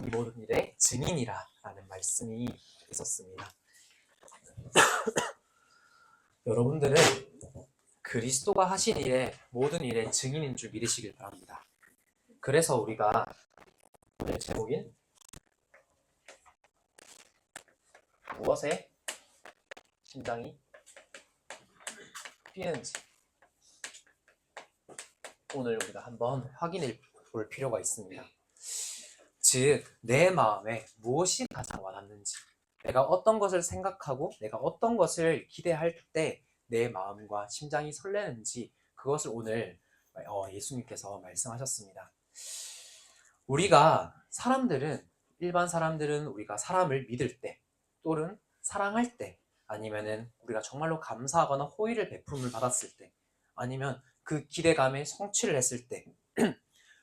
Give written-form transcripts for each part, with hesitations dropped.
이 모든 일의 증인이라 라는 말씀이 있었습니다. 여러분들은 그리스도가 하신 일의 모든 일의 증인인 줄 믿으시길 바랍니다. 그래서 우리가 오늘 제목인 무엇에 심장이 뛰는지 오늘 우리가 한번 확인해 볼 필요가 있습니다. 즉, 내 마음에 무엇이 가장 와닿는지, 내가 어떤 것을 생각하고 내가 어떤 것을 기대할 때 내 마음과 심장이 설레는지 그것을 오늘 예수님께서 말씀하셨습니다. 우리가 일반 사람들은 우리가 사람을 믿을 때 또는 사랑할 때 아니면은 우리가 정말로 감사하거나 호의를 베품을 받았을 때 아니면 그 기대감에 성취를 했을 때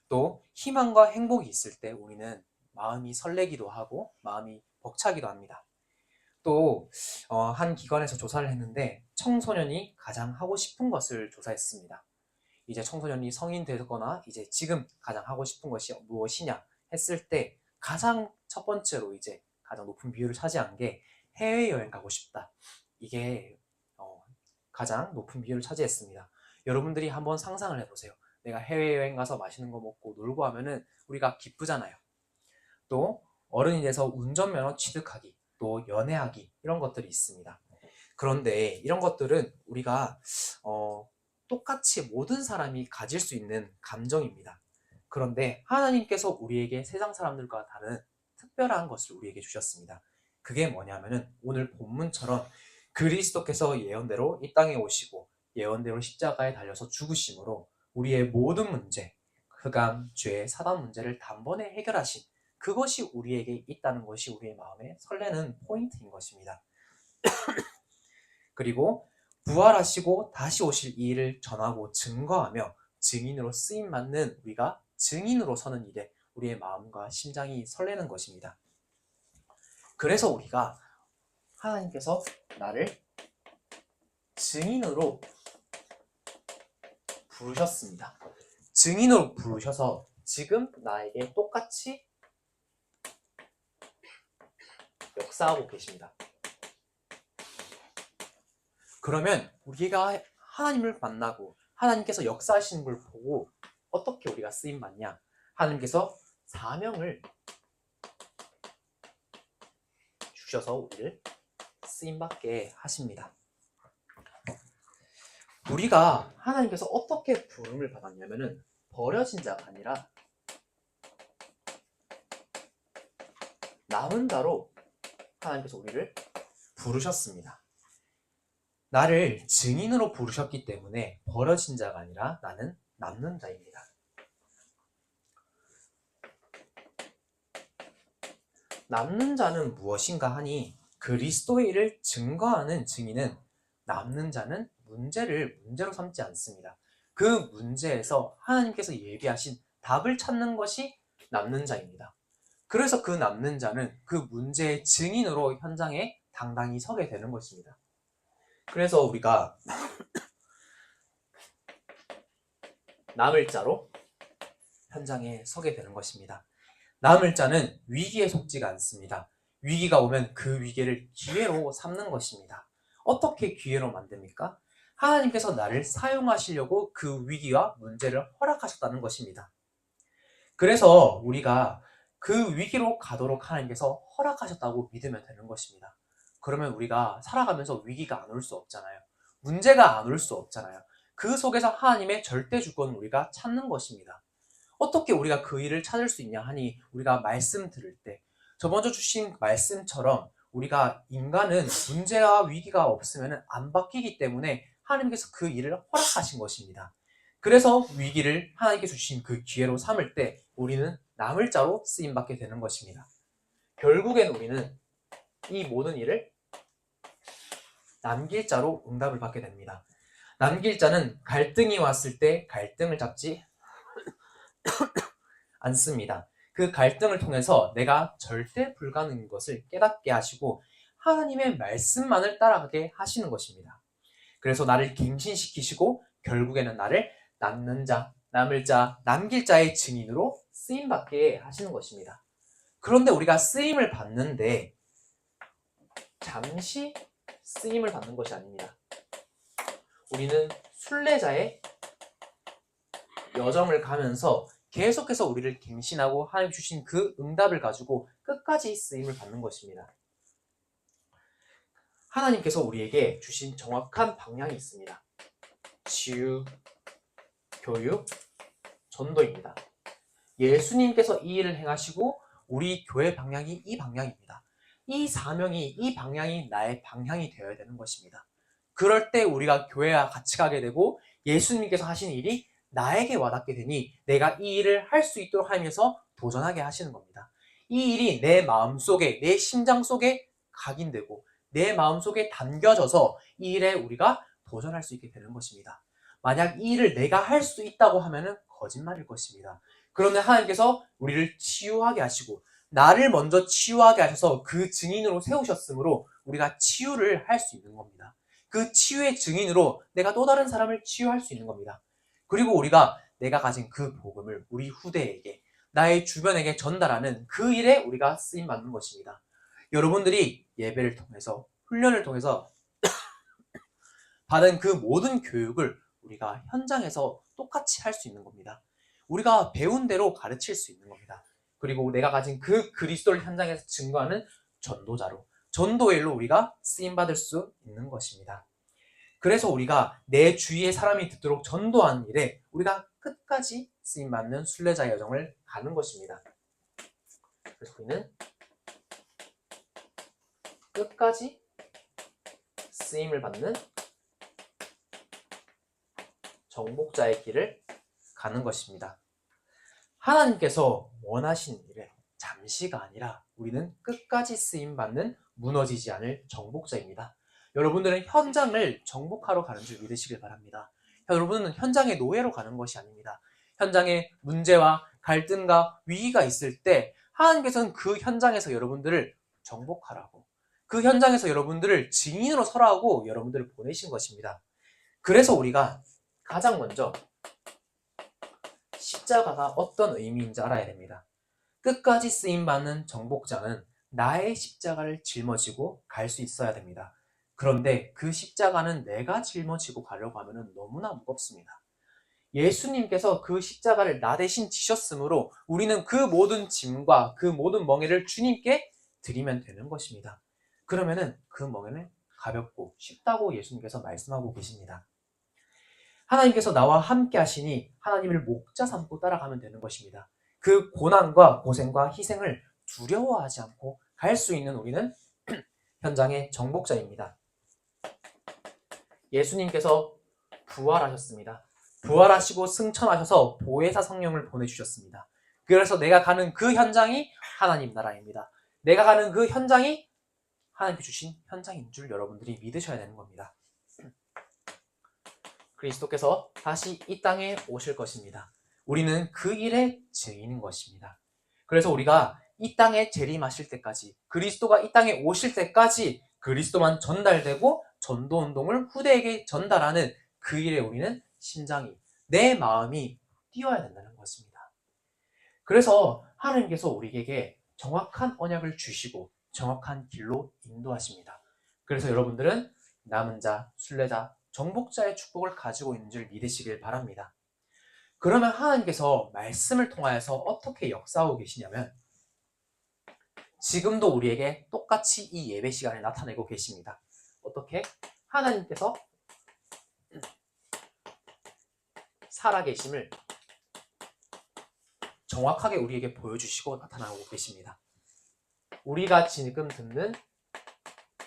또 희망과 행복이 있을 때 우리는 마음이 설레기도 하고 마음이 벅차기도 합니다. 또 한 기관에서 조사를 했는데 청소년이 가장 하고 싶은 것을 조사했습니다. 이제 청소년이 성인 되거나 이제 지금 가장 하고 싶은 것이 무엇이냐 했을 때 가장 첫 번째로 이제 가장 높은 비율을 차지한 게 해외여행 가고 싶다. 이게 가장 높은 비율을 차지했습니다. 여러분들이 한번 상상을 해보세요. 내가 해외여행 가서 맛있는 거 먹고 놀고 하면은 우리가 기쁘잖아요. 또 어른이 돼서 운전면허 취득하기, 또 연애하기 이런 것들이 있습니다. 그런데 이런 것들은 우리가 똑같이 모든 사람이 가질 수 있는 감정입니다. 그런데 하나님께서 우리에게 세상 사람들과 다른 특별한 것을 우리에게 주셨습니다. 그게 뭐냐면은 오늘 본문처럼 그리스도께서 예언대로 이 땅에 오시고 예언대로 십자가에 달려서 죽으심으로 우리의 모든 문제, 흑암, 죄, 사단 문제를 단번에 해결하신 그것이 우리에게 있다는 것이 우리의 마음에 설레는 포인트인 것입니다. 그리고 부활하시고 다시 오실 이 일을 전하고 증거하며 증인으로 쓰임받는 우리가 증인으로 서는 일에 우리의 마음과 심장이 설레는 것입니다. 그래서 우리가 하나님께서 나를 증인으로 부르셨습니다. 증인으로 부르셔서 지금 나에게 똑같이 역사하고 계십니다. 그러면 우리가 하나님을 만나고 하나님께서 역사하시는 걸 보고 어떻게 우리가 쓰임받냐? 하나님께서 사명을 주셔서 우리를 쓰임받게 하십니다. 우리가 하나님께서 어떻게 부름을 받았냐면은 버려진 자가 아니라 남은 자로 하나님께서 우리를 부르셨습니다. 나를 증인으로 부르셨기 때문에 버려진 자가 아니라 나는 남는 자입니다. 남는 자는 무엇인가 하니 그리스도의 일을 증거하는 증인은 남는 자는 문제로 삼지 않습니다. 그 문제에서 하나님께서 예비하신 답을 찾는 것이 남는 자입니다. 그래서 그 남는 자는 그 문제의 증인으로 현장에 당당히 서게 되는 것입니다. 그래서 우리가 남을 자로 현장에 서게 되는 것입니다. 남을 자는 위기에 속지가 않습니다. 위기가 오면 그 위기를 기회로 삼는 것입니다. 어떻게 기회로 만듭니까? 하나님께서 나를 사용하시려고 그 위기와 문제를 허락하셨다는 것입니다. 그래서 우리가 그 위기로 가도록 하나님께서 허락하셨다고 믿으면 되는 것입니다. 그러면 우리가 살아가면서 위기가 안 올 수 없잖아요. 문제가 안 올 수 없잖아요. 그 속에서 하나님의 절대 주권을 우리가 찾는 것입니다. 어떻게 우리가 그 일을 찾을 수 있냐 하니 우리가 말씀 들을 때 저번주 주신 말씀처럼 우리가 인간은 문제와 위기가 없으면 안 바뀌기 때문에 하나님께서 그 일을 허락하신 것입니다. 그래서 위기를 하나님께 주신 그 기회로 삼을 때 우리는 남을 자로 쓰임받게 되는 것입니다. 결국엔 우리는 이 모든 일을 남길 자로 응답을 받게 됩니다. 남길 자는 갈등이 왔을 때 갈등을 잡지 않습니다. 그 갈등을 통해서 내가 절대 불가능한 것을 깨닫게 하시고 하나님의 말씀만을 따라가게 하시는 것입니다. 그래서 나를 갱신시키시고 결국에는 나를 남는 자, 남을 자, 남길 자의 증인으로 쓰임받게 하시는 것입니다. 그런데 우리가 쓰임을 받는데 잠시 쓰임을 받는 것이 아닙니다. 우리는 순례자의 여정을 가면서 계속해서 우리를 갱신하고 하나님 주신 그 응답을 가지고 끝까지 쓰임을 받는 것입니다. 하나님께서 우리에게 주신 정확한 방향이 있습니다. 치유, 교육, 전도입니다. 예수님께서 이 일을 행하시고 우리 교회 방향이 이 방향입니다. 이 사명이, 이 방향이 나의 방향이 되어야 되는 것입니다. 그럴 때 우리가 교회와 같이 가게 되고 예수님께서 하신 일이 나에게 와닿게 되니 내가 이 일을 할 수 있도록 하면서 도전하게 하시는 겁니다. 이 일이 내 마음속에, 내 심장 속에 각인되고 내 마음속에 담겨져서 이 일에 우리가 도전할 수 있게 되는 것입니다. 만약 이 일을 내가 할 수 있다고 하면 거짓말일 것입니다. 그런데 하나님께서 우리를 치유하게 하시고 나를 먼저 치유하게 하셔서 그 증인으로 세우셨으므로 우리가 치유를 할 수 있는 겁니다. 그 치유의 증인으로 내가 또 다른 사람을 치유할 수 있는 겁니다. 그리고 우리가 내가 가진 그 복음을 우리 후대에게, 나의 주변에게 전달하는 그 일에 우리가 쓰임받는 것입니다. 여러분들이 예배를 통해서, 훈련을 통해서 받은 그 모든 교육을 우리가 현장에서 똑같이 할 수 있는 겁니다. 우리가 배운 대로 가르칠 수 있는 겁니다. 그리고 내가 가진 그 그리스도를 현장에서 증거하는 전도자로, 전도의 일로 우리가 쓰임받을 수 있는 것입니다. 그래서 우리가 내 주위의 사람이 듣도록 전도하는 일에 우리가 끝까지 쓰임받는 순례자의 여정을 가는 것입니다. 그래서 우리는 끝까지 쓰임을 받는 정복자의 길을 가는 것입니다. 하나님께서 원하신 일에 잠시가 아니라 우리는 끝까지 쓰임받는 무너지지 않을 정복자입니다. 여러분들은 현장을 정복하러 가는 줄 믿으시길 바랍니다. 여러분은 현장의 노예로 가는 것이 아닙니다. 현장에 문제와 갈등과 위기가 있을 때 하나님께서는 그 현장에서 여러분들을 정복하라고, 그 현장에서 여러분들을 증인으로 설하고 여러분들을 보내신 것입니다. 그래서 우리가 가장 먼저 십자가가 어떤 의미인지 알아야 됩니다. 끝까지 쓰임받는 정복자는 나의 십자가를 짊어지고 갈 수 있어야 됩니다. 그런데 그 십자가는 내가 짊어지고 가려고 하면 너무나 무겁습니다. 예수님께서 그 십자가를 나 대신 지셨으므로 우리는 그 모든 짐과 그 모든 멍에를 주님께 드리면 되는 것입니다. 그러면은 그 멍에는 가볍고 쉽다고 예수님께서 말씀하고 계십니다. 하나님께서 나와 함께 하시니 하나님을 목자 삼고 따라가면 되는 것입니다. 그 고난과 고생과 희생을 두려워하지 않고 갈 수 있는 우리는 현장의 정복자입니다. 예수님께서 부활하셨습니다. 부활하시고 승천하셔서 보혜사 성령을 보내주셨습니다. 그래서 내가 가는 그 현장이 하나님 나라입니다. 내가 가는 그 현장이 하나님께 주신 현장인 줄 여러분들이 믿으셔야 되는 겁니다. 그리스도께서 다시 이 땅에 오실 것입니다. 우리는 그 일의 증인인 것입니다. 그래서 우리가 이 땅에 재림하실 때까지, 그리스도가 이 땅에 오실 때까지 그리스도만 전달되고 전도운동을 후대에게 전달하는 그 일에 우리는 심장이, 내 마음이 뛰어야 된다는 것입니다. 그래서 하나님께서 우리에게 정확한 언약을 주시고 정확한 길로 인도하십니다. 그래서 여러분들은 남은 자, 순례자, 정복자의 축복을 가지고 있는 줄 믿으시길 바랍니다. 그러면 하나님께서 말씀을 통하여서 어떻게 역사하고 계시냐면 지금도 우리에게 똑같이 이 예배 시간에 나타내고 계십니다. 어떻게? 하나님께서 살아계심을 정확하게 우리에게 보여주시고 나타나고 계십니다. 우리가 지금 듣는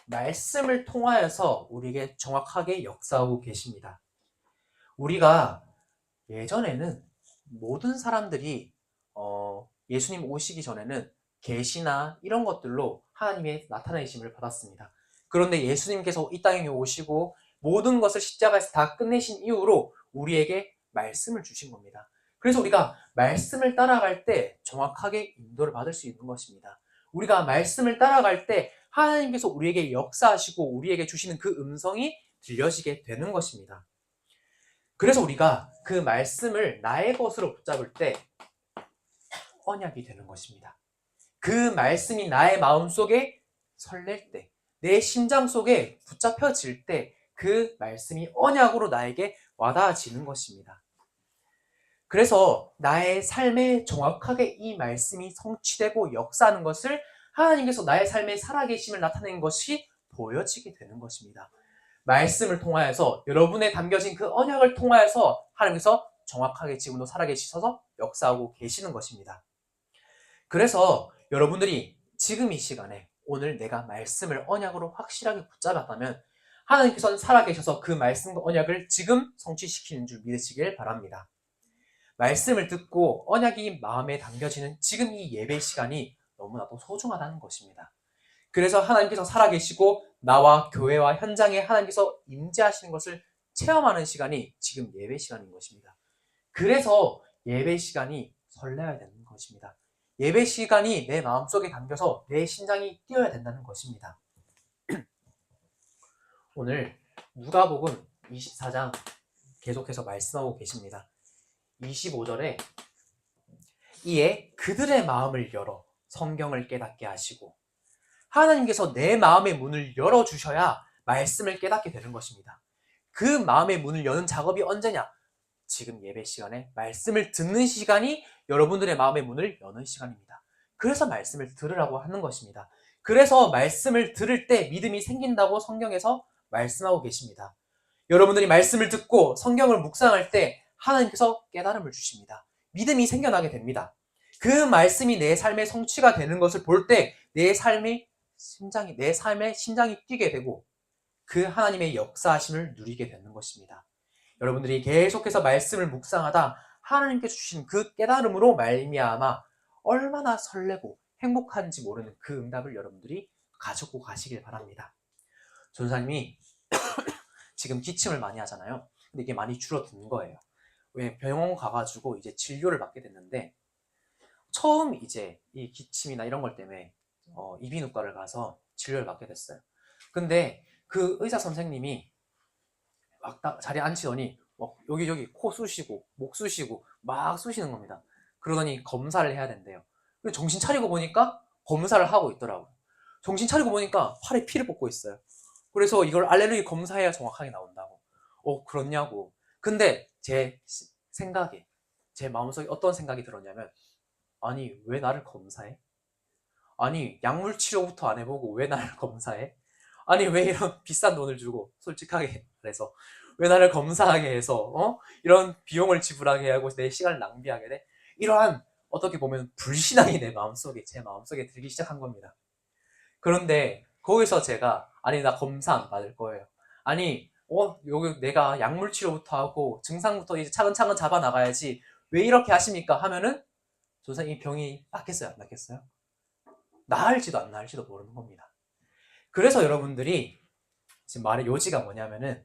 말씀을 통하여서 우리에게 정확하게 역사하고 계십니다. 우리가 예전에는 모든 사람들이 예수님 오시기 전에는 계시나 이런 것들로 하나님의 나타내심을 받았습니다. 그런데 예수님께서 이 땅에 오시고 모든 것을 십자가에서 다 끝내신 이후로 우리에게 말씀을 주신 겁니다. 그래서 우리가 말씀을 따라갈 때 정확하게 인도를 받을 수 있는 것입니다. 우리가 말씀을 따라갈 때 하나님께서 우리에게 역사하시고 우리에게 주시는 그 음성이 들려지게 되는 것입니다. 그래서 우리가 그 말씀을 나의 것으로 붙잡을 때 언약이 되는 것입니다. 그 말씀이 나의 마음속에 설렐 때, 내 심장 속에 붙잡혀질 때 그 말씀이 언약으로 나에게 와닿아지는 것입니다. 그래서 나의 삶에 정확하게 이 말씀이 성취되고 역사하는 것을 하나님께서 나의 삶에 살아계심을 나타내는 것이 보여지게 되는 것입니다. 말씀을 통하여서 여러분에 담겨진 그 언약을 통하여서 하나님께서 정확하게 지금도 살아계시셔서 역사하고 계시는 것입니다. 그래서 여러분들이 지금 이 시간에 오늘 내가 말씀을 언약으로 확실하게 붙잡았다면 하나님께서는 살아계셔서 그 말씀과 언약을 지금 성취시키는 줄 믿으시길 바랍니다. 말씀을 듣고 언약이 마음에 담겨지는 지금 이 예배 시간이 너무나도 소중하다는 것입니다. 그래서 하나님께서 살아계시고 나와 교회와 현장에 하나님께서 임재하시는 것을 체험하는 시간이 지금 예배 시간인 것입니다. 그래서 예배 시간이 설레야 되는 것입니다. 예배 시간이 내 마음속에 담겨서 내 심장이 뛰어야 된다는 것입니다. 오늘 누가복음 24장 계속해서 말씀하고 계십니다. 25절에 이에 그들의 마음을 열어 성경을 깨닫게 하시고, 하나님께서 내 마음의 문을 열어주셔야 말씀을 깨닫게 되는 것입니다. 그 마음의 문을 여는 작업이 언제냐? 지금 예배 시간에 말씀을 듣는 시간이 여러분들의 마음의 문을 여는 시간입니다. 그래서 말씀을 들으라고 하는 것입니다. 그래서 말씀을 들을 때 믿음이 생긴다고 성경에서 말씀하고 계십니다. 여러분들이 말씀을 듣고 성경을 묵상할 때 하나님께서 깨달음을 주십니다. 믿음이 생겨나게 됩니다. 그 말씀이 내 삶의 성취가 되는 것을 볼 때 내 삶의 심장이 뛰게 되고 그 하나님의 역사하심을 누리게 되는 것입니다. 여러분들이 계속해서 말씀을 묵상하다 하나님께 주신 그 깨달음으로 말미암아 얼마나 설레고 행복한지 모르는 그 응답을 여러분들이 가지고 가시길 바랍니다. 전사님이 지금 기침을 많이 하잖아요. 근데 이게 많이 줄어든 거예요. 왜? 병원 가가지고 이제 진료를 받게 됐는데 처음 이제 이 기침이나 이런 것 때문에 이비인후과를 가서 진료를 받게 됐어요. 근데 그 의사 선생님이 막 자리에 앉히더니 막 여기 코 쑤시고 목 쑤시고 막 쑤시는 겁니다. 그러더니 검사를 해야 된대요. 정신 차리고 보니까 검사를 하고 있더라고요. 정신 차리고 보니까 팔에 피를 뽑고 있어요. 그래서 이걸 알레르기 검사해야 정확하게 나온다고. 그렇냐고. 근데 제 생각에, 제 마음속에 어떤 생각이 들었냐면, 아니 왜 나를 검사해? 아니 약물 치료부터 안 해보고 왜 나를 검사해? 아니 왜 이런 비싼 돈을 주고, 솔직하게 말해서 왜 나를 검사하게 해서 이런 비용을 지불하게 하고 내 시간을 낭비하게 돼? 이러한 어떻게 보면 불신앙이 제 마음속에 들기 시작한 겁니다. 그런데 거기서 제가 아니 나 검사 안 받을 거예요. 아니 여기 내가 약물 치료부터 하고 증상부터 이제 차근차근 잡아 나가야지 왜 이렇게 하십니까? 하면은 선생님 병이 낫겠어요? 안 낫겠어요? 나을지도 안 나을지도 모르는 겁니다. 그래서 여러분들이 지금 말의 요지가 뭐냐면은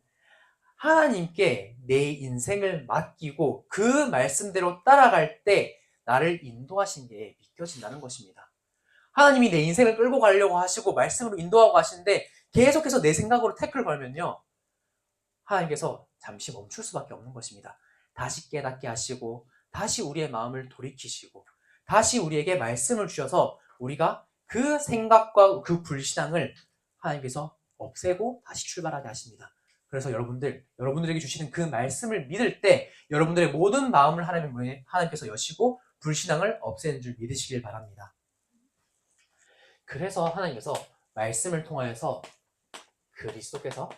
하나님께 내 인생을 맡기고 그 말씀대로 따라갈 때 나를 인도하신 게 믿겨진다는 것입니다. 하나님이 내 인생을 끌고 가려고 하시고 말씀으로 인도하고 가시는데 계속해서 내 생각으로 태클 걸면요, 하나님께서 잠시 멈출 수밖에 없는 것입니다. 다시 깨닫게 하시고 다시 우리의 마음을 돌이키시고 다시 우리에게 말씀을 주셔서 우리가 그 생각과 그 불신앙을 하나님께서 없애고 다시 출발하게 하십니다. 그래서 여러분들에게 주시는 그 말씀을 믿을 때 여러분들의 모든 마음을 하나님께서 여시고 불신앙을 없애는 줄 믿으시길 바랍니다. 그래서 하나님께서 말씀을 통하여서 그리스도께서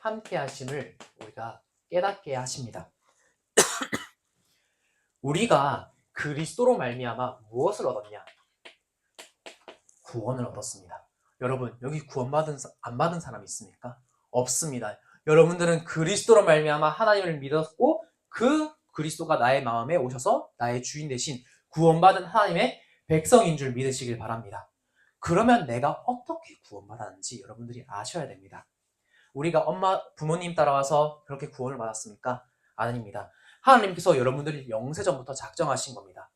함께 하심을 우리가 깨닫게 하십니다. 우리가 그리스도로 말미암아 무엇을 얻었냐? 구원을 얻었습니다. 여러분 여기 안 받은 사람 있습니까? 없습니다. 여러분들은 그리스도로 말미암아 하나님을 믿었고 그 그리스도가 나의 마음에 오셔서 나의 주인 되신 구원받은 하나님의 백성인 줄 믿으시길 바랍니다. 그러면 내가 어떻게 구원받았는지 여러분들이 아셔야 됩니다. 우리가 부모님 따라와서 그렇게 구원을 받았습니까? 아닙니다. 하나님께서 여러분들이 영세전부터 작정하신 겁니다.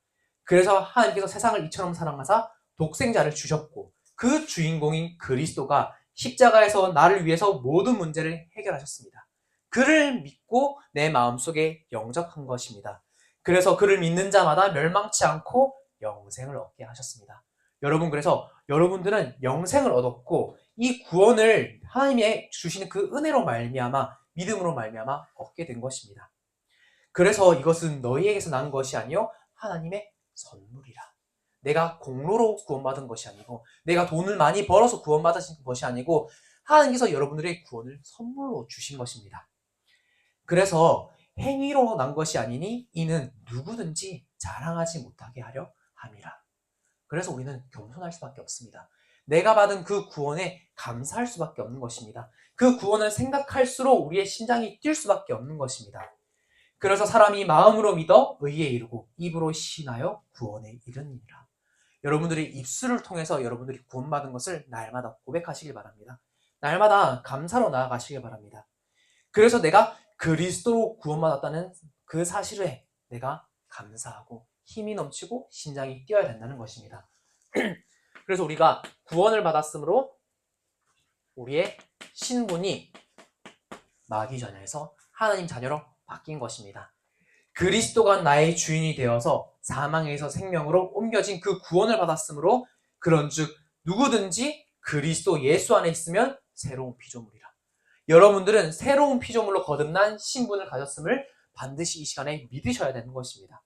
그래서 하나님께서 세상을 이처럼 사랑하사 독생자를 주셨고 그 주인공인 그리스도가 십자가에서 나를 위해서 모든 문제를 해결하셨습니다. 그를 믿고 내 마음속에 영접한 것입니다. 그래서 그를 믿는 자마다 멸망치 않고 영생을 얻게 하셨습니다. 여러분, 그래서 여러분들은 영생을 얻었고 이 구원을 하나님의 주시는 그 은혜로 말미암아, 믿음으로 말미암아 얻게 된 것입니다. 그래서 이것은 너희에게서 난 것이 아니요 하나님의 선물이라. 내가 공로로 구원받은 것이 아니고, 내가 돈을 많이 벌어서 구원받으신 것이 아니고, 하나님께서 여러분들의 구원을 선물로 주신 것입니다. 그래서 행위로 난 것이 아니니 이는 누구든지 자랑하지 못하게 하려 함이라. 그래서 우리는 겸손할 수밖에 없습니다. 내가 받은 그 구원에 감사할 수밖에 없는 것입니다. 그 구원을 생각할수록 우리의 심장이 뛸 수밖에 없는 것입니다. 그래서 사람이 마음으로 믿어 의에 이르고 입으로 신하여 구원에 이르니라. 여러분들이 입술을 통해서 여러분들이 구원받은 것을 날마다 고백하시길 바랍니다. 날마다 감사로 나아가시길 바랍니다. 그래서 내가 그리스도로 구원받았다는 그 사실에 내가 감사하고 힘이 넘치고 심장이 뛰어야 된다는 것입니다. 그래서 우리가 구원을 받았으므로 우리의 신분이 마귀 자녀에서 하나님 자녀로 바뀐 것입니다. 그리스도가 나의 주인이 되어서 사망에서 생명으로 옮겨진 그 구원을 받았으므로 그런즉 누구든지 그리스도 예수 안에 있으면 새로운 피조물이라. 여러분들은 새로운 피조물로 거듭난 신분을 가졌음을 반드시 이 시간에 믿으셔야 되는 것입니다.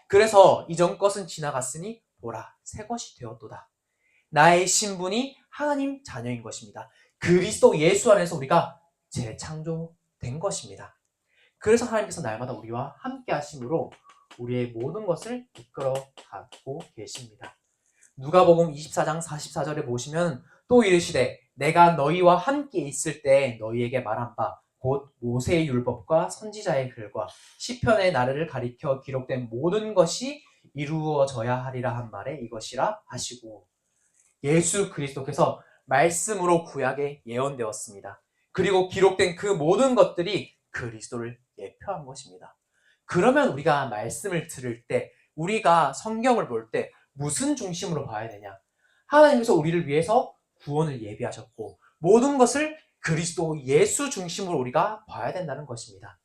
그래서 이전 것은 지나갔으니 보라 새 것이 되었도다. 나의 신분이 하나님 자녀인 것입니다. 그리스도 예수 안에서 우리가 재창조된 것입니다. 그래서 하나님께서 날마다 우리와 함께 하심으로 우리의 모든 것을 이끌어 가고 계십니다. 누가복음 24장 44절에 보시면 또 이르시되 내가 너희와 함께 있을 때 너희에게 말한 바 곧 모세의 율법과 선지자의 글과 시편의 나를 가리켜 기록된 모든 것이 이루어져야 하리라 한 말에 이것이라 하시고, 예수 그리스도께서 말씀으로 구약에 예언되었습니다. 그리고 기록된 그 모든 것들이 그리스도를 예표한 것입니다. 그러면 우리가 말씀을 들을 때, 우리가 성경을 볼 때 무슨 중심으로 봐야 되냐? 하나님께서 우리를 위해서 구원을 예비하셨고 모든 것을 그리스도 예수 중심으로 우리가 봐야 된다는 것입니다.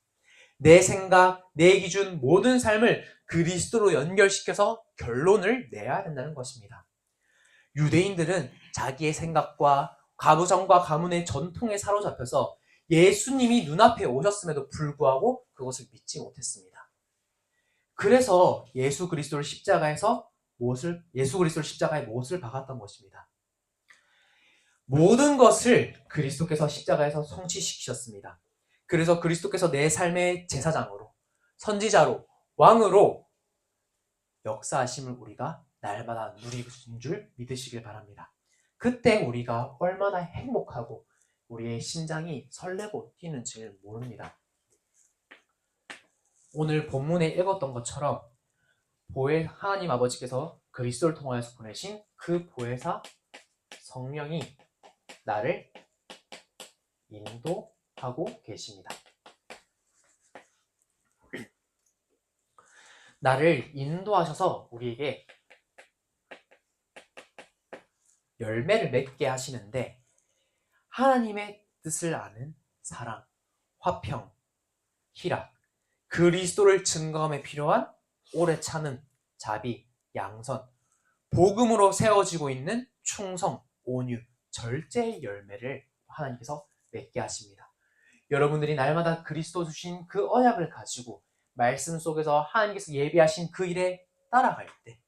내 생각, 내 기준, 모든 삶을 그리스도로 연결시켜서 결론을 내야 된다는 것입니다. 유대인들은 자기의 생각과 가부장과 가문의 전통에 사로잡혀서 예수님이 눈앞에 오셨음에도 불구하고 그것을 믿지 못했습니다. 그래서 예수 그리스도의 십자가에 못을 박았던 것입니다. 모든 것을 그리스도께서 십자가에서 성취시키셨습니다. 그래서 그리스도께서 내 삶의 제사장으로, 선지자로, 왕으로 역사하심을 우리가 날마다 누리는 줄 믿으시길 바랍니다. 그때 우리가 얼마나 행복하고 우리의 심장이 설레고 뛰는지를 모릅니다. 오늘 본문에 읽었던 것처럼 하나님 아버지께서 그리스도를 통하여서 보내신 그 보혜사 성령이 나를 인도하고 계십니다. 나를 인도하셔서 우리에게 열매를 맺게 하시는데, 하나님의 뜻을 아는 사랑, 화평, 희락, 그리스도를 증거함에 필요한 오래 참음, 자비, 양선, 복음으로 세워지고 있는 충성, 온유, 절제의 열매를 하나님께서 맺게 하십니다. 여러분들이 날마다 그리스도 주신 그 언약을 가지고 말씀 속에서 하나님께서 예비하신 그 일에 따라갈 때,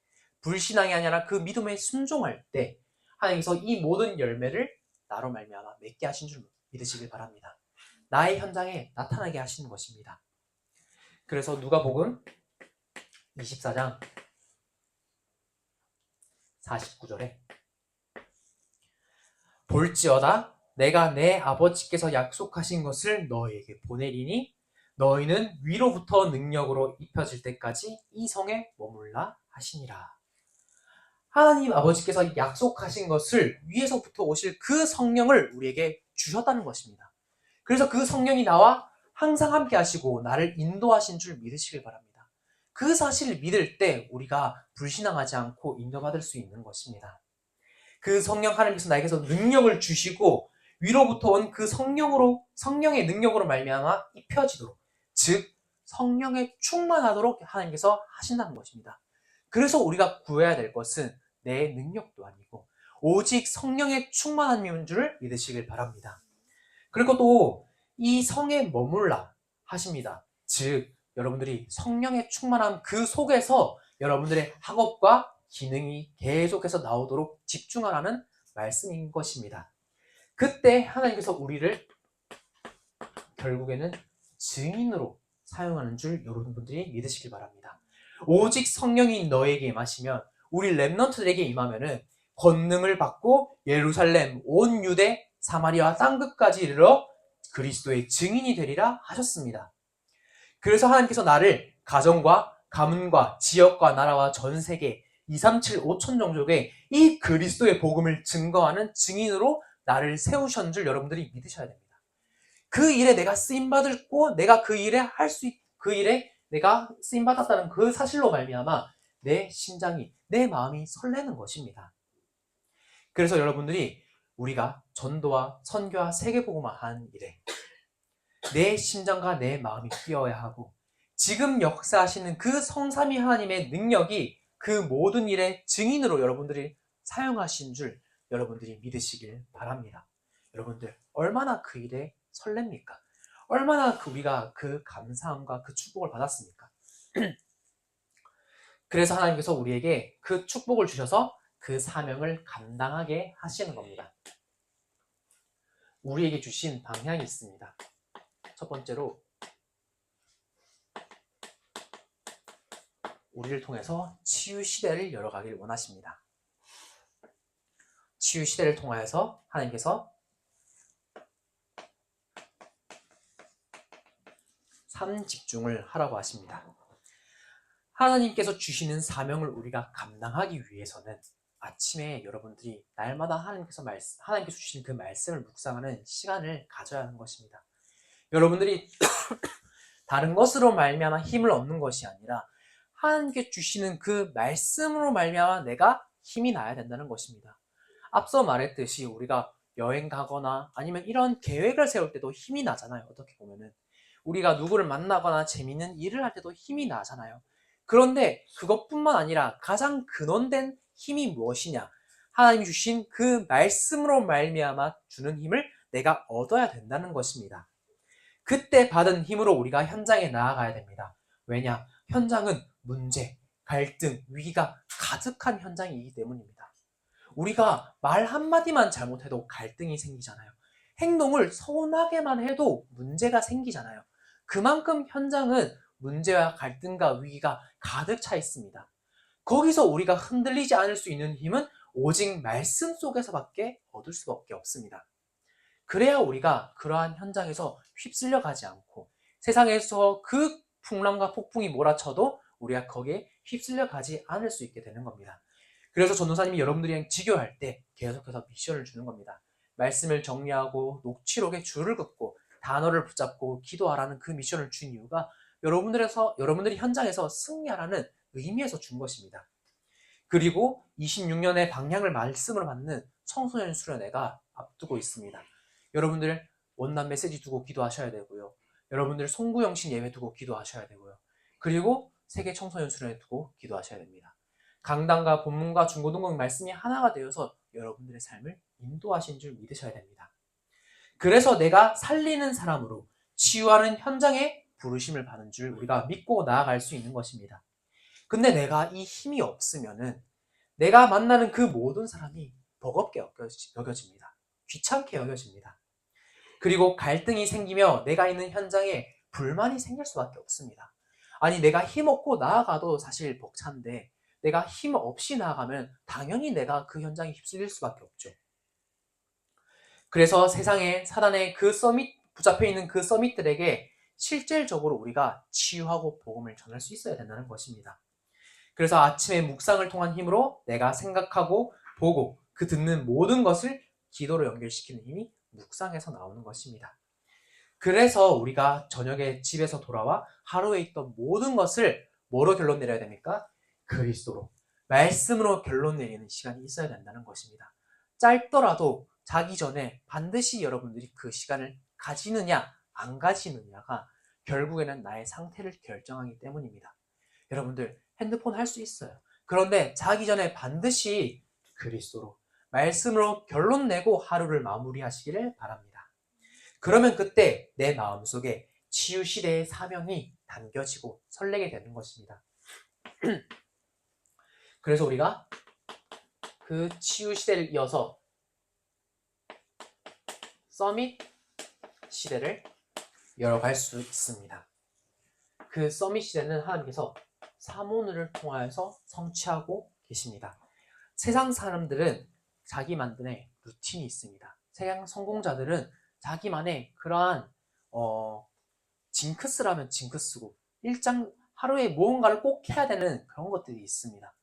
불신앙이 아니라 그 믿음에 순종할 때 하나님께서 이 모든 열매를 나로 말미암아 맺게 하신 줄 믿으시길 바랍니다. 나의 현장에 나타나게 하시는 것입니다. 그래서 누가복음 24장 49절에 볼지어다 내가 내 아버지께서 약속하신 것을 너희에게 보내리니 너희는 위로부터 능력으로 입혀질 때까지 이 성에 머물라 하시니라. 하나님 아버지께서 약속하신 것을, 위에서부터 오실 그 성령을 우리에게 주셨다는 것입니다. 그래서 그 성령이 나와 항상 함께 하시고 나를 인도하신 줄 믿으시길 바랍니다. 그 사실을 믿을 때 우리가 불신앙하지 않고 인도받을 수 있는 것입니다. 그 성령 하나님께서 나에게서 능력을 주시고 위로부터 온 그 성령의 능력으로 말미암아 입혀지도록, 즉 성령에 충만하도록 하나님께서 하신다는 것입니다. 그래서 우리가 구해야 될 것은 내 능력도 아니고 오직 성령의 충만함인 줄 믿으시길 바랍니다. 그리고 또 이 성에 머물라 하십니다. 즉 여러분들이 성령의 충만함 그 속에서 여러분들의 학업과 기능이 계속해서 나오도록 집중하라는 말씀인 것입니다. 그때 하나님께서 우리를 결국에는 증인으로 사용하는 줄 여러분들이 믿으시길 바랍니다. 오직 성령이 너에게 임하시면, 우리 렘넌트들에게 임하면은 권능을 받고 예루살렘, 온 유대, 사마리아 땅끝까지 이르러 그리스도의 증인이 되리라 하셨습니다. 그래서 하나님께서 나를 가정과 가문과 지역과 나라와 전 세계 237, 5천 종족에 이 그리스도의 복음을 증거하는 증인으로 나를 세우신 줄 여러분들이 믿으셔야 됩니다. 그 일에 내가 쓰임받았고 내가 그 일에 내가 쓰임받았다는 그 사실로 말미암아 내 심장이, 내 마음이 설레는 것입니다. 그래서 여러분들이 우리가 전도와 선교와 세계복음화 하는 일에 내 심장과 내 마음이 뛰어야 하고, 지금 역사하시는 그 성삼위 하나님의 능력이 그 모든 일의 증인으로 여러분들이 사용하신 줄 여러분들이 믿으시길 바랍니다. 여러분들 얼마나 그 일에 설렙니까? 얼마나 우리가 그 감사함과 그 축복을 받았습니까? 그래서 하나님께서 우리에게 그 축복을 주셔서 그 사명을 감당하게 하시는 겁니다. 우리에게 주신 방향이 있습니다. 첫 번째로 우리를 통해서 치유 시대를 열어가길 원하십니다. 치유 시대를 통하여서 하나님께서 삶 집중을 하라고 하십니다. 하나님께서 주시는 사명을 우리가 감당하기 위해서는 아침에 여러분들이 날마다 하나님께서 주신 그 말씀을 묵상하는 시간을 가져야 하는 것입니다. 여러분들이 다른 것으로 말미암아 힘을 얻는 것이 아니라 하나님께 주시는 그 말씀으로 말미암아 내가 힘이 나야 된다는 것입니다. 앞서 말했듯이 우리가 여행 가거나 아니면 이런 계획을 세울 때도 힘이 나잖아요. 어떻게 보면은 우리가 누구를 만나거나 재밌는 일을 할 때도 힘이 나잖아요. 그런데 그것뿐만 아니라 가장 근원된 힘이 무엇이냐? 하나님이 주신 그 말씀으로 말미암아 주는 힘을 내가 얻어야 된다는 것입니다. 그때 받은 힘으로 우리가 현장에 나아가야 됩니다. 왜냐? 현장은 문제, 갈등, 위기가 가득한 현장이기 때문입니다. 우리가 말 한마디만 잘못해도 갈등이 생기잖아요. 행동을 서운하게만 해도 문제가 생기잖아요. 그만큼 현장은 문제와 갈등과 위기가 가득 차 있습니다. 거기서 우리가 흔들리지 않을 수 있는 힘은 오직 말씀 속에서밖에 얻을 수밖에 없습니다. 그래야 우리가 그러한 현장에서 휩쓸려 가지 않고 세상에서 그 풍랑과 폭풍이 몰아쳐도 우리가 거기에 휩쓸려 가지 않을 수 있게 되는 겁니다. 그래서 전도사님이 여러분들이랑 지교할 때 계속해서 미션을 주는 겁니다. 말씀을 정리하고 녹취록에 줄을 긋고 단어를 붙잡고 기도하라는 그 미션을 준 이유가 여러분들이 현장에서 승리하라는 의미에서 준 것입니다. 그리고 26년의 방향을 말씀으로 받는 청소년 수련회가 앞두고 있습니다. 여러분들 원난 메시지 두고 기도하셔야 되고요. 여러분들 송구영신 예배 두고 기도하셔야 되고요. 그리고 세계 청소년 수련회 두고 기도하셔야 됩니다. 강단과 본문과 중고등부 말씀이 하나가 되어서 여러분들의 삶을 인도하신 줄 믿으셔야 됩니다. 그래서 내가 살리는 사람으로 치유하는 현장에 부르심을 받은 줄 우리가 믿고 나아갈 수 있는 것입니다. 근데 내가 이 힘이 없으면은 내가 만나는 그 모든 사람이 버겁게 여겨집니다. 귀찮게 여겨집니다. 그리고 갈등이 생기며 내가 있는 현장에 불만이 생길 수밖에 없습니다. 아니 내가 힘없고 나아가도 사실 벅찬데 내가 힘 없이 나아가면 당연히 내가 그 현장에 휩쓸릴 수밖에 없죠. 그래서 세상에 사단의 붙잡혀 있는 그 서밋들에게 실질적으로 우리가 치유하고 복음을 전할 수 있어야 된다는 것입니다. 그래서 아침에 묵상을 통한 힘으로 내가 생각하고 보고 그 듣는 모든 것을 기도로 연결시키는 힘이 묵상에서 나오는 것입니다. 그래서 우리가 저녁에 집에서 돌아와 하루에 있던 모든 것을 뭐로 결론 내려야 됩니까? 그리스도로, 말씀으로 결론 내리는 시간이 있어야 된다는 것입니다. 짧더라도 자기 전에 반드시 여러분들이 그 시간을 가지느냐 안 가지느냐가 결국에는 나의 상태를 결정하기 때문입니다. 여러분들 핸드폰 할 수 있어요. 그런데 자기 전에 반드시 그리스도로 말씀으로 결론 내고 하루를 마무리하시기를 바랍니다. 그러면 그때 내 마음속에 치유시대의 사명이 담겨지고 설레게 되는 것입니다. 그래서 우리가 그 치유시대를 이어서 서밋 시대를 열어갈 수 있습니다. 그 서밋 시대는 하나님께서 사모늘을 통하여서 성취하고 계십니다. 세상 사람들은 자기만의 루틴이 있습니다. 세상 성공자들은 자기만의 그러한 징크스라면 징크스고 일장 하루에 무언가를 꼭 해야 되는 그런 것들이 있습니다.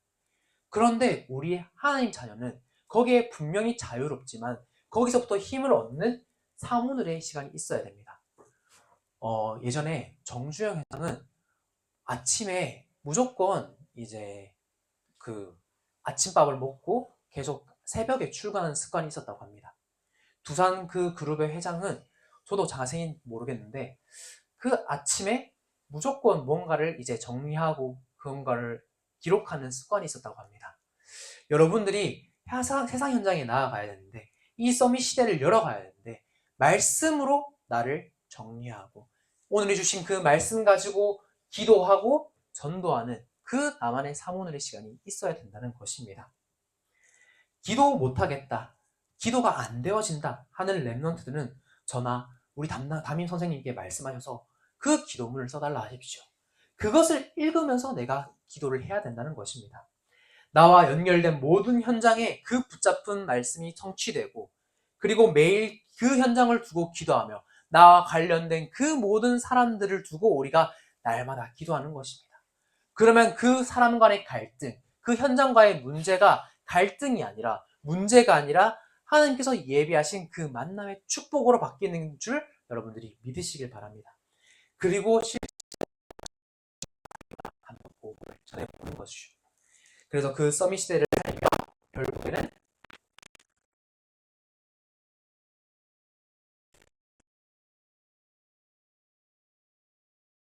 그런데 우리 하나님 자녀는 거기에 분명히 자유롭지만 거기서부터 힘을 얻는 사모늘의 시간이 있어야 됩니다. 예전에 정주영 회장은 아침에 무조건 이제 그 아침밥을 먹고 계속 새벽에 출근하는 습관이 있었다고 합니다. 두산 그 그룹의 회장은 저도 자세히 모르겠는데 그 아침에 무조건 뭔가를 이제 정리하고 그런가를 기록하는 습관이 있었다고 합니다. 여러분들이 세상 현장에 나아가야 되는데 이 서밋 시대를 열어가야 되는데 말씀으로 나를 정리하고 오늘 주신 그 말씀 가지고 기도하고 전도하는 그 나만의 사모늘의 시간이 있어야 된다는 것입니다. 기도 못하겠다, 기도가 안 되어진다 하는 랩런트들은 저나 우리 담임 선생님께 말씀하셔서 그 기도문을 써달라 하십시오. 그것을 읽으면서 내가 기도를 해야 된다는 것입니다. 나와 연결된 모든 현장에 그 붙잡은 말씀이 성취되고 그리고 매일 그 현장을 두고 기도하며 나와 관련된 그 모든 사람들을 두고 우리가 날마다 기도하는 것입니다. 그러면 그 사람 간의 갈등, 그 현장과의 문제가 갈등이 아니라 문제가 아니라 하나님께서 예비하신 그 만남의 축복으로 바뀌는 줄 여러분들이 믿으시길 바랍니다. 그리고 한번 보고를 전해보는 것이죠. 그래서 그 서밋 시대를 살며 결국에는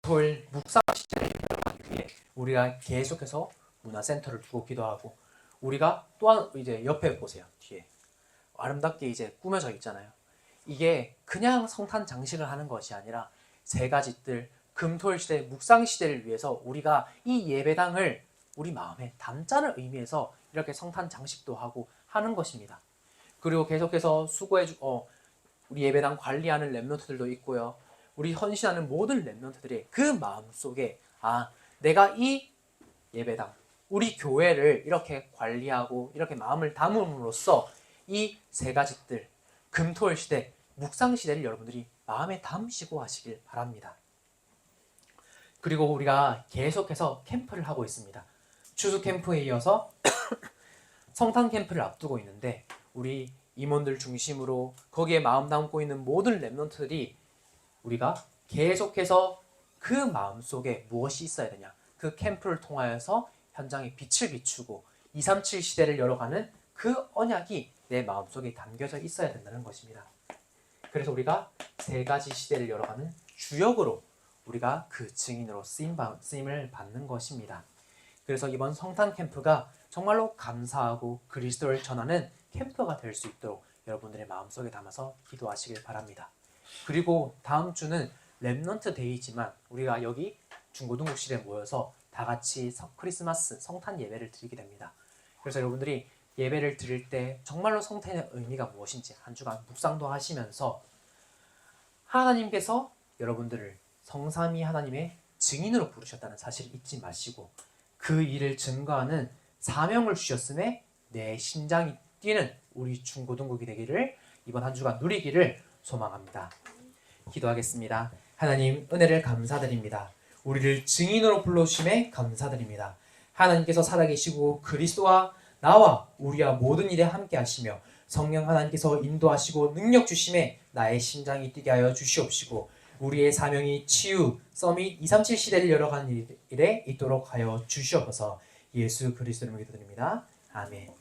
토요일 묵상 시대를 열어가기 위해 우리가 계속해서 문화센터를 두고 기도하고 우리가 또한 이제 옆에 보세요. 뒤에 아름답게 이제 꾸며져 있잖아요. 이게 그냥 성탄 장식을 하는 것이 아니라 세 가지 뜰 금토일 시대 묵상 시대를 위해서 우리가 이 예배당을 우리 마음에 담자는 의미에서 이렇게 성탄 장식도 하고 하는 것입니다. 그리고 계속해서 우리 예배당 관리하는 랩런트들도 있고요. 우리 헌신하는 모든 랩런트들의 그 마음속에 내가 이 예배당, 우리 교회를 이렇게 관리하고 이렇게 마음을 담음으로써 이 세 가지 뜰 금토일 시대, 묵상 시대를 여러분들이 마음에 담으시고 하시길 바랍니다. 그리고 우리가 계속해서 캠프를 하고 있습니다. 추수 캠프에 이어서 성탄 캠프를 앞두고 있는데 우리 임원들 중심으로 거기에 마음 담고 있는 모든 랩런트들이 우리가 계속해서 그 마음속에 무엇이 있어야 되냐, 그 캠프를 통하여서 현장에 빛을 비추고 237 시대를 열어가는 그 언약이 내 마음속에 담겨져 있어야 된다는 것입니다. 그래서 우리가 세 가지 시대를 열어가는 주역으로 우리가 그 증인으로 쓰임을 받는 것입니다. 그래서 이번 성탄 캠프가 정말로 감사하고 그리스도를 전하는 캠프가 될 수 있도록 여러분들의 마음속에 담아서 기도하시길 바랍니다. 그리고 다음 주는 랩넌트 데이지만 우리가 여기 중고등부실에 모여서 다 같이 크리스마스 성탄 예배를 드리게 됩니다. 그래서 여러분들이 예배를 드릴 때 정말로 성탄의 의미가 무엇인지 한 주간 묵상도 하시면서 하나님께서 여러분들을 성삼위 하나님의 증인으로 부르셨다는 사실을 잊지 마시고 그 일을 증거하는 사명을 주셨음에 내 심장이 뛰는 우리 중고등국이 되기를 이번 한 주간 누리기를 소망합니다. 기도하겠습니다. 하나님 은혜를 감사드립니다. 우리를 증인으로 불러주심에 감사드립니다. 하나님께서 살아계시고 그리스도와 나와 우리와 모든 일에 함께 하시며 성령 하나님께서 인도하시고 능력 주심에 나의 심장이 뛰게 하여 주시옵시고 우리의 사명이 치유, 서밋 237 시대를 열어가는 일에 있도록 하여 주시옵소서. 예수 그리스도를 기도드립니다. 아멘.